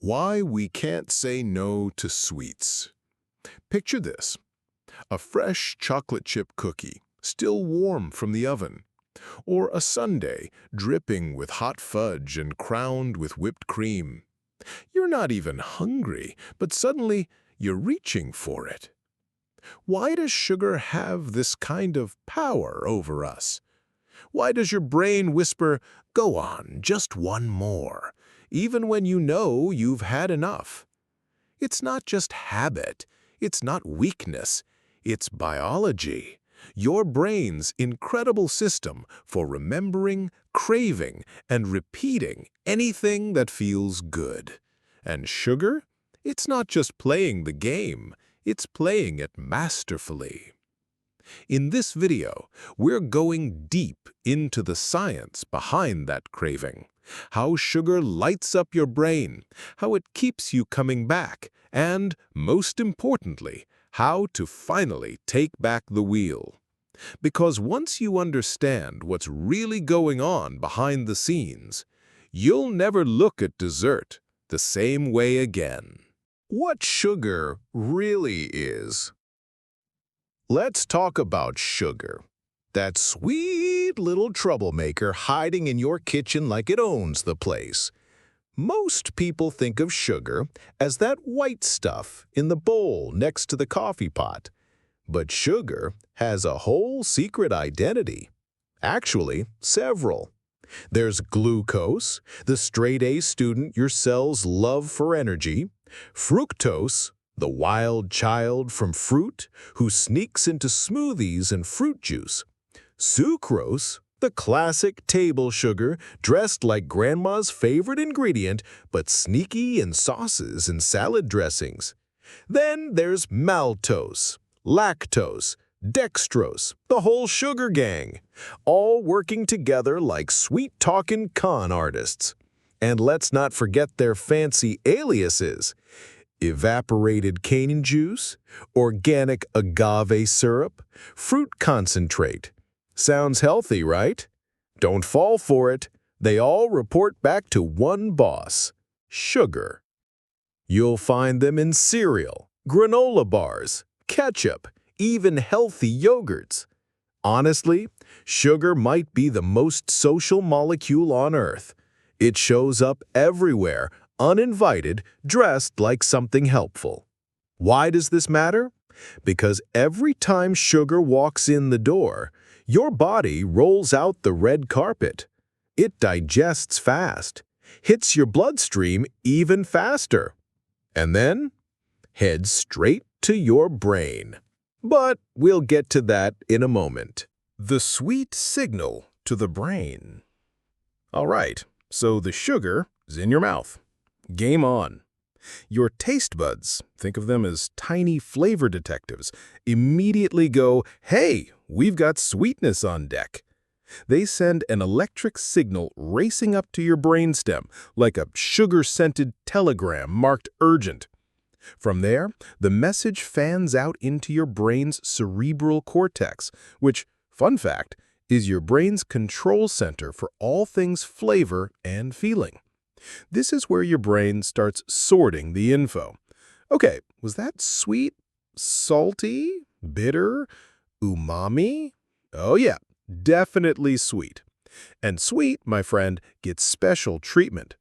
Why we can't say no to sweets. Picture this, a fresh chocolate chip cookie, still warm from the oven, or a sundae dripping with hot fudge and crowned with whipped cream. You're not even hungry, but suddenly you're reaching for it. Why does sugar have this kind of power over us? Why does your brain whisper, "Go on, just one more," even when you know you've had enough? It's not just habit, it's not weakness, it's biology. Your brain's incredible system for remembering, craving, and repeating anything that feels good. And sugar? It's not just playing the game, it's playing it masterfully. In this video, we're going deep into the science behind that craving, how sugar lights up your brain, how it keeps you coming back, and, most importantly, how to finally take back the wheel. Because once you understand what's really going on behind the scenes, you'll never look at dessert the same way again. What sugar really is. Let's talk about sugar. That sweet little troublemaker hiding in your kitchen like it owns the place. Most people think of sugar as that white stuff in the bowl next to the coffee pot. But sugar has a whole secret identity. Actually, several. There's glucose, the straight-A student your cells love for energy, fructose, the wild child from fruit who sneaks into smoothies and fruit juice, sucrose, the classic table sugar dressed like grandma's favorite ingredient but sneaky in sauces and salad dressings. Then there's maltose, lactose, dextrose, the whole sugar gang, all working together like sweet-talking con artists. And let's not forget their fancy aliases: evaporated cane juice, organic agave syrup, fruit concentrate. Sounds healthy, right? Don't fall for it. They all report back to one boss: sugar. You'll find them in cereal, granola bars, ketchup, even healthy yogurts. Honestly, sugar might be the most social molecule on Earth. It shows up everywhere, uninvited, dressed like something helpful. Why does this matter? Because every time sugar walks in the door, your body rolls out the red carpet. It digests fast, hits your bloodstream even faster, and then heads straight to your brain. But we'll get to that in a moment. The sweet signal to the brain. All right, so the sugar is in your mouth. Game on. Your taste buds, think of them as tiny flavor detectives, immediately go, "Hey, we've got sweetness on deck." They send an electric signal racing up to your brainstem like a sugar-scented telegram marked urgent. From there, the message fans out into your brain's cerebral cortex, which, fun fact, is your brain's control center for all things flavor and feeling. This is where your brain starts sorting the info. Okay, was that sweet, salty, bitter, umami? Oh yeah, definitely sweet. And sweet, my friend, gets special treatment.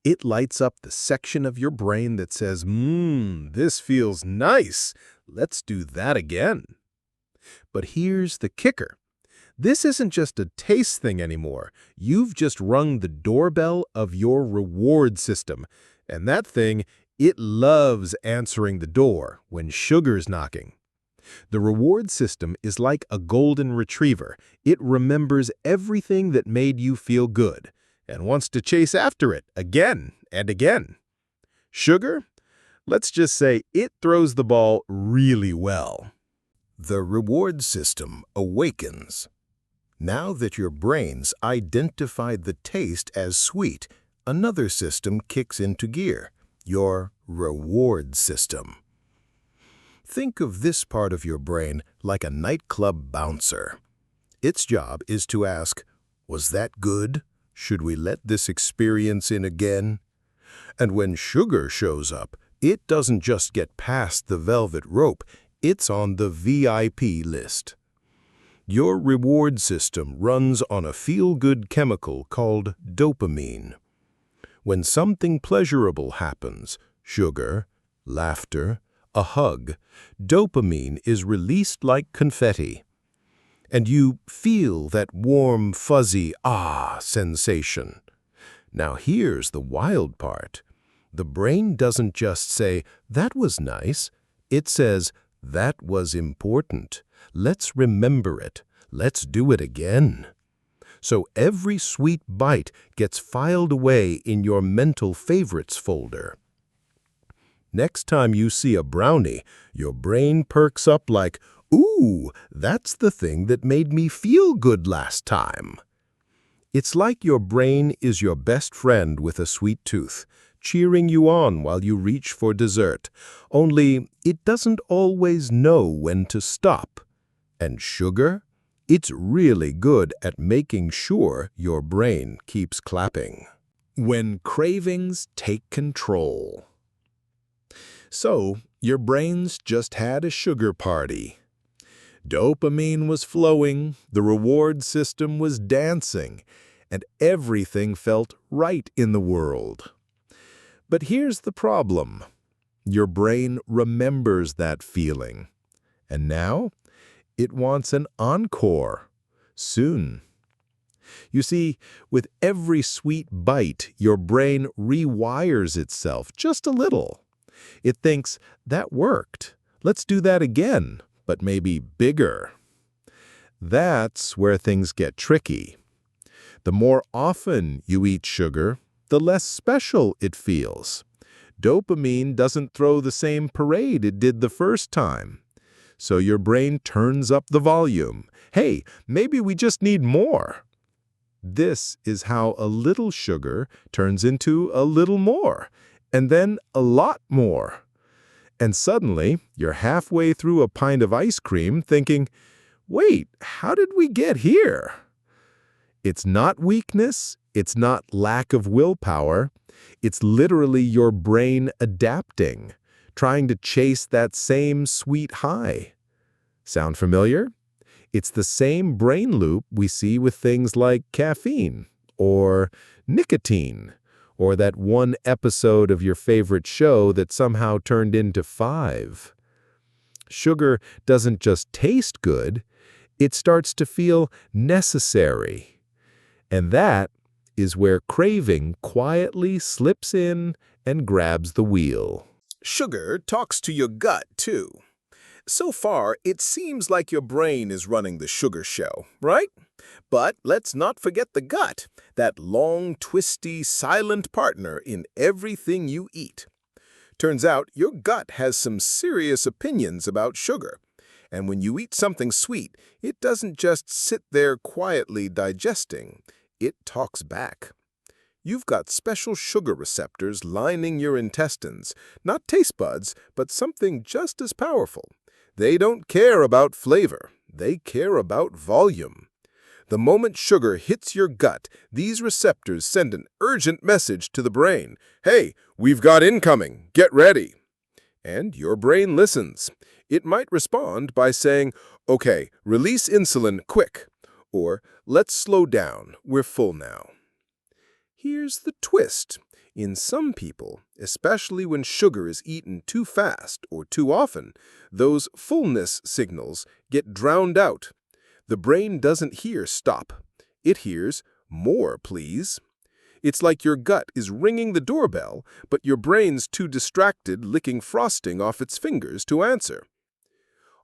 It lights up the section of your brain that says, this feels nice. Let's do that again. But here's the kicker. This isn't just a taste thing anymore. You've just rung the doorbell of your reward system. And that thing, it loves answering the door when sugar's knocking. The reward system is like a golden retriever. It remembers everything that made you feel good and wants to chase after it again and again. Sugar? Let's just say it throws the ball really well. The reward system awakens. Now that your brain's identified the taste as sweet, another system kicks into gear, your reward system. Think of this part of your brain like a nightclub bouncer. Its job is to ask, "Was that good? Should we let this experience in again?" And when sugar shows up, it doesn't just get past the velvet rope, it's on the VIP list. Your reward system runs on a feel-good chemical called dopamine. When something pleasurable happens, sugar, laughter, a hug, dopamine is released like confetti. And you feel that warm, fuzzy sensation. Now here's the wild part. The brain doesn't just say, "That was nice." It says, "That was important. Let's remember it. Let's do it again." So every sweet bite gets filed away in your mental favorites folder. Next time you see a brownie, your brain perks up like, "Ooh, that's the thing that made me feel good last time." It's like your brain is your best friend with a sweet tooth, cheering you on while you reach for dessert, only it doesn't always know when to stop. And sugar? It's really good at making sure your brain keeps clapping. When cravings take control. So, your brain's just had a sugar party. Dopamine was flowing, the reward system was dancing, and everything felt right in the world. But here's the problem. Your brain remembers that feeling. And now, it wants an encore, soon. You see, with every sweet bite, your brain rewires itself just a little. It thinks, "That worked. Let's do that again, but maybe bigger." That's where things get tricky. The more often you eat sugar, the less special it feels. Dopamine doesn't throw the same parade it did the first time. So your brain turns up the volume. Hey, maybe we just need more. This is how a little sugar turns into a little more, and then a lot more. And suddenly, you're halfway through a pint of ice cream thinking, "Wait, how did we get here?" It's not weakness, it's not lack of willpower. It's literally your brain adapting, trying to chase that same sweet high. Sound familiar? It's the same brain loop we see with things like caffeine, or nicotine, or that one episode of your favorite show that somehow turned into 5. Sugar doesn't just taste good, it starts to feel necessary. And that is where craving quietly slips in and grabs the wheel. Sugar talks to your gut, too. So far, it seems like your brain is running the sugar show, right? But let's not forget the gut, that long, twisty, silent partner in everything you eat. Turns out your gut has some serious opinions about sugar. And when you eat something sweet, it doesn't just sit there quietly digesting. It talks back. You've got special sugar receptors lining your intestines, not taste buds, but something just as powerful. They don't care about flavor. They care about volume. The moment sugar hits your gut, these receptors send an urgent message to the brain. "Hey, we've got incoming. Get ready." And your brain listens. It might respond by saying, "Okay, release insulin quick," or "Let's slow down. We're full now." Here's the twist. In some people, especially when sugar is eaten too fast or too often, those fullness signals get drowned out. The brain doesn't hear "stop." It hears "more, please." It's like your gut is ringing the doorbell, but your brain's too distracted licking frosting off its fingers to answer.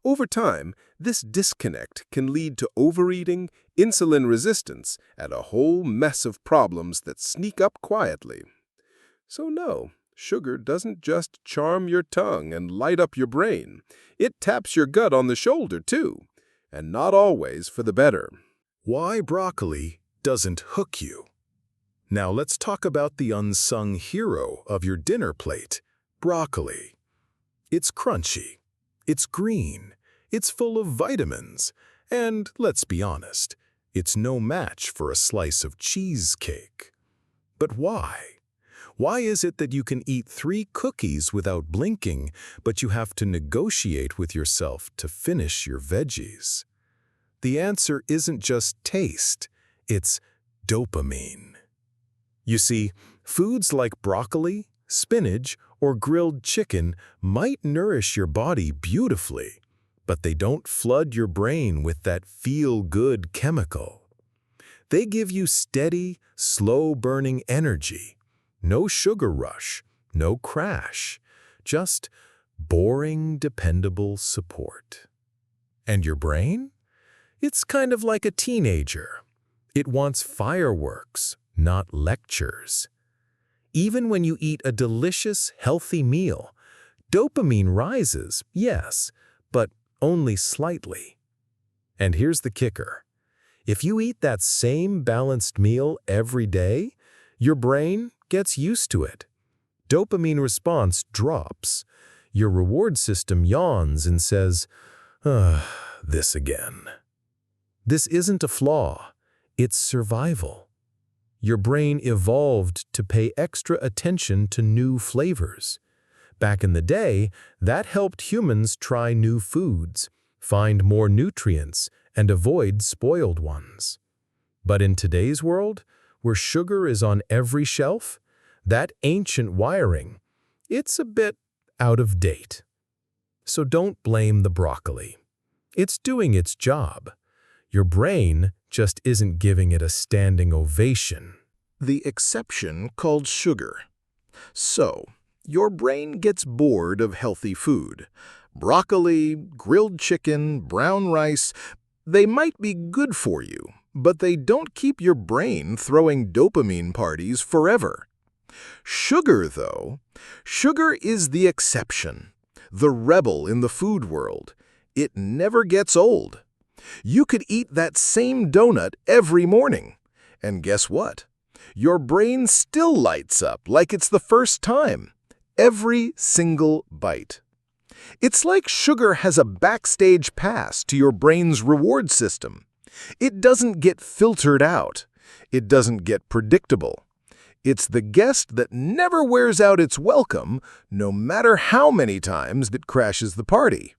Over time, this disconnect can lead to overeating, insulin resistance, and a whole mess of problems that sneak up quietly. So no, sugar doesn't just charm your tongue and light up your brain. It taps your gut on the shoulder, too, and not always for the better. Why broccoli doesn't hook you. Now let's talk about the unsung hero of your dinner plate, broccoli. It's crunchy, it's green, it's full of vitamins, and let's be honest, it's no match for a slice of cheesecake. But why? Why is it that you can eat 3 cookies without blinking, but you have to negotiate with yourself to finish your veggies? The answer isn't just taste, it's dopamine. You see, foods like broccoli, spinach, or grilled chicken might nourish your body beautifully, but they don't flood your brain with that feel-good chemical. They give you steady, slow-burning energy. No sugar rush, no crash, just boring, dependable support. And your brain? It's kind of like a teenager. It wants fireworks, not lectures. Even when you eat a delicious, healthy meal, dopamine rises, yes, but only slightly. And here's the kicker. If you eat that same balanced meal every day, your brain gets used to it. Dopamine response drops. Your reward system yawns and says, this again. This isn't a flaw, it's survival. Your brain evolved to pay extra attention to new flavors. Back in the day, that helped humans try new foods, find more nutrients, and avoid spoiled ones. But in today's world, where sugar is on every shelf, that ancient wiring, it's a bit out of date. So don't blame the broccoli. It's doing its job. Your brain just isn't giving it a standing ovation. The exception called sugar. So, your brain gets bored of healthy food. Broccoli, grilled chicken, brown rice, they might be good for you, but they don't keep your brain throwing dopamine parties forever. Sugar, though, sugar is the exception, the rebel in the food world. It never gets old. You could eat that same donut every morning, and guess what? Your brain still lights up like it's the first time, every single bite. It's like sugar has a backstage pass to your brain's reward system. It doesn't get filtered out. It doesn't get predictable. It's the guest that never wears out its welcome, no matter how many times it crashes the party.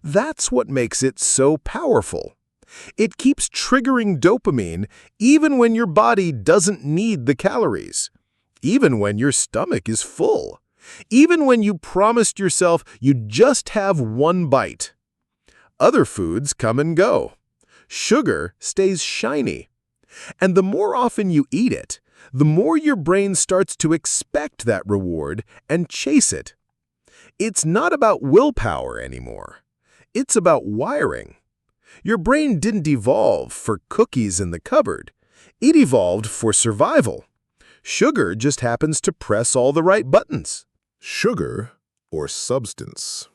That's what makes it so powerful. It keeps triggering dopamine even when your body doesn't need the calories, even when your stomach is full. Even when you promised yourself you'd just have one bite. Other foods come and go. Sugar stays shiny. And the more often you eat it, the more your brain starts to expect that reward and chase it. It's not about willpower anymore. It's about wiring. Your brain didn't evolve for cookies in the cupboard. It evolved for survival. Sugar just happens to press all the right buttons. Sugar or substance?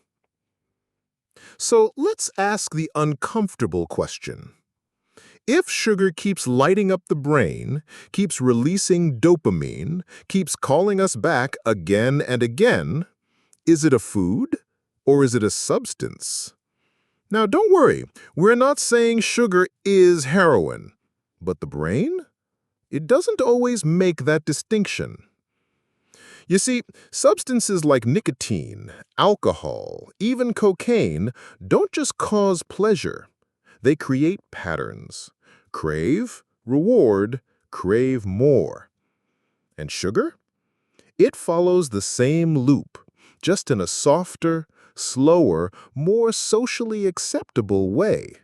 So let's ask the uncomfortable question. If sugar keeps lighting up the brain, keeps releasing dopamine, keeps calling us back again and again, is it a food or is it a substance? Now don't worry, we're not saying sugar is heroin, but the brain? It doesn't always make that distinction. You see, substances like nicotine, alcohol, even cocaine don't just cause pleasure. They create patterns. Crave, reward, crave more. And sugar? It follows the same loop, just in a softer, slower, more socially acceptable way.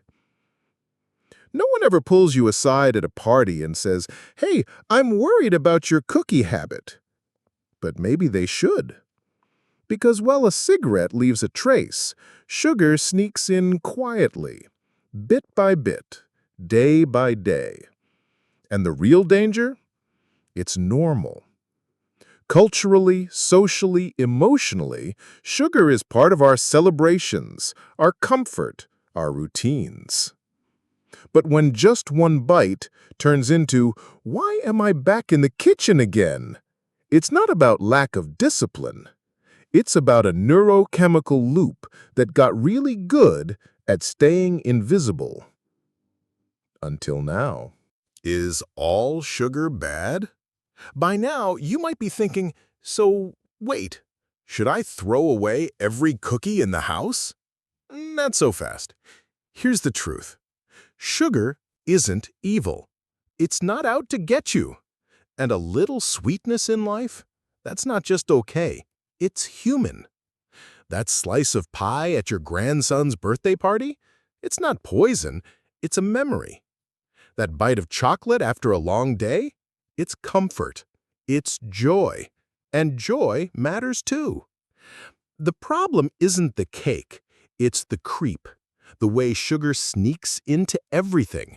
No one ever pulls you aside at a party and says, "Hey, I'm worried about your cookie habit." But maybe they should. Because while a cigarette leaves a trace, sugar sneaks in quietly, bit by bit, day by day. And the real danger? It's normal. Culturally, socially, emotionally, sugar is part of our celebrations, our comfort, our routines. But when just one bite turns into, "Why am I back in the kitchen again?" It's not about lack of discipline. It's about a neurochemical loop that got really good at staying invisible. Until now. Is all sugar bad? By now, you might be thinking, so wait, should I throw away every cookie in the house? Not so fast. Here's the truth. Sugar isn't evil. It's not out to get you. And a little sweetness in life, that's not just okay. It's human. That slice of pie at your grandson's birthday party, it's not poison, it's a memory. That bite of chocolate after a long day, it's comfort. It's joy. And joy matters too. The problem isn't the cake, it's the creep. The way sugar sneaks into everything.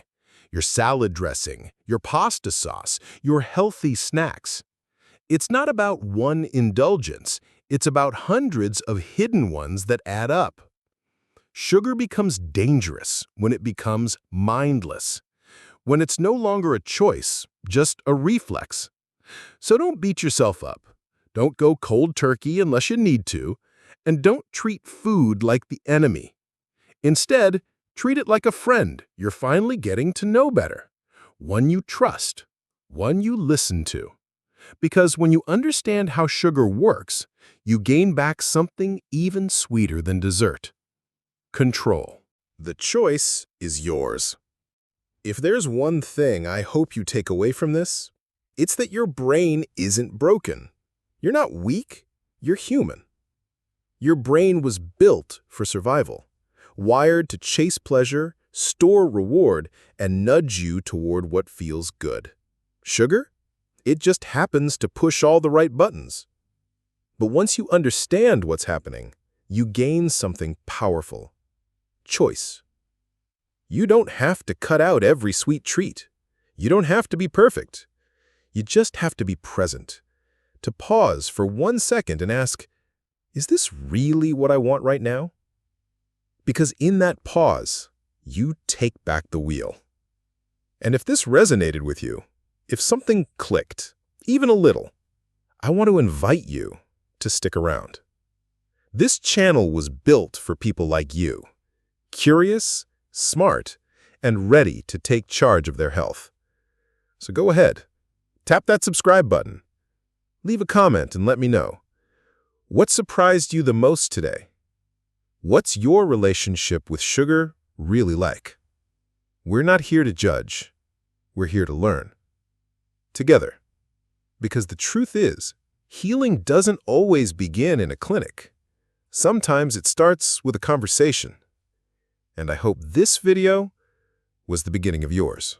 Your salad dressing, your pasta sauce, your healthy snacks. It's not about one indulgence, it's about hundreds of hidden ones that add up. Sugar becomes dangerous when it becomes mindless, when it's no longer a choice, just a reflex. So don't beat yourself up. Don't go cold turkey unless you need to, and don't treat food like the enemy. Instead, treat it like a friend you're finally getting to know better, one you trust, one you listen to. Because when you understand how sugar works, you gain back something even sweeter than dessert. Control. The choice is yours. If there's one thing I hope you take away from this, it's that your brain isn't broken. You're not weak, you're human. Your brain was built for survival, wired to chase pleasure, store reward, and nudge you toward what feels good. Sugar? It just happens to push all the right buttons. But once you understand what's happening, you gain something powerful. Choice. You don't have to cut out every sweet treat. You don't have to be perfect. You just have to be present. To pause for 1 second and ask, is this really what I want right now? Because in that pause, you take back the wheel. And if this resonated with you, if something clicked, even a little, I want to invite you to stick around. This channel was built for people like you, curious, smart, and ready to take charge of their health. So go ahead, tap that subscribe button. Leave a comment and let me know. What surprised you the most today? What's your relationship with sugar really like? We're not here to judge. We're here to learn. Together. Because the truth is, healing doesn't always begin in a clinic. Sometimes it starts with a conversation. And I hope this video was the beginning of yours.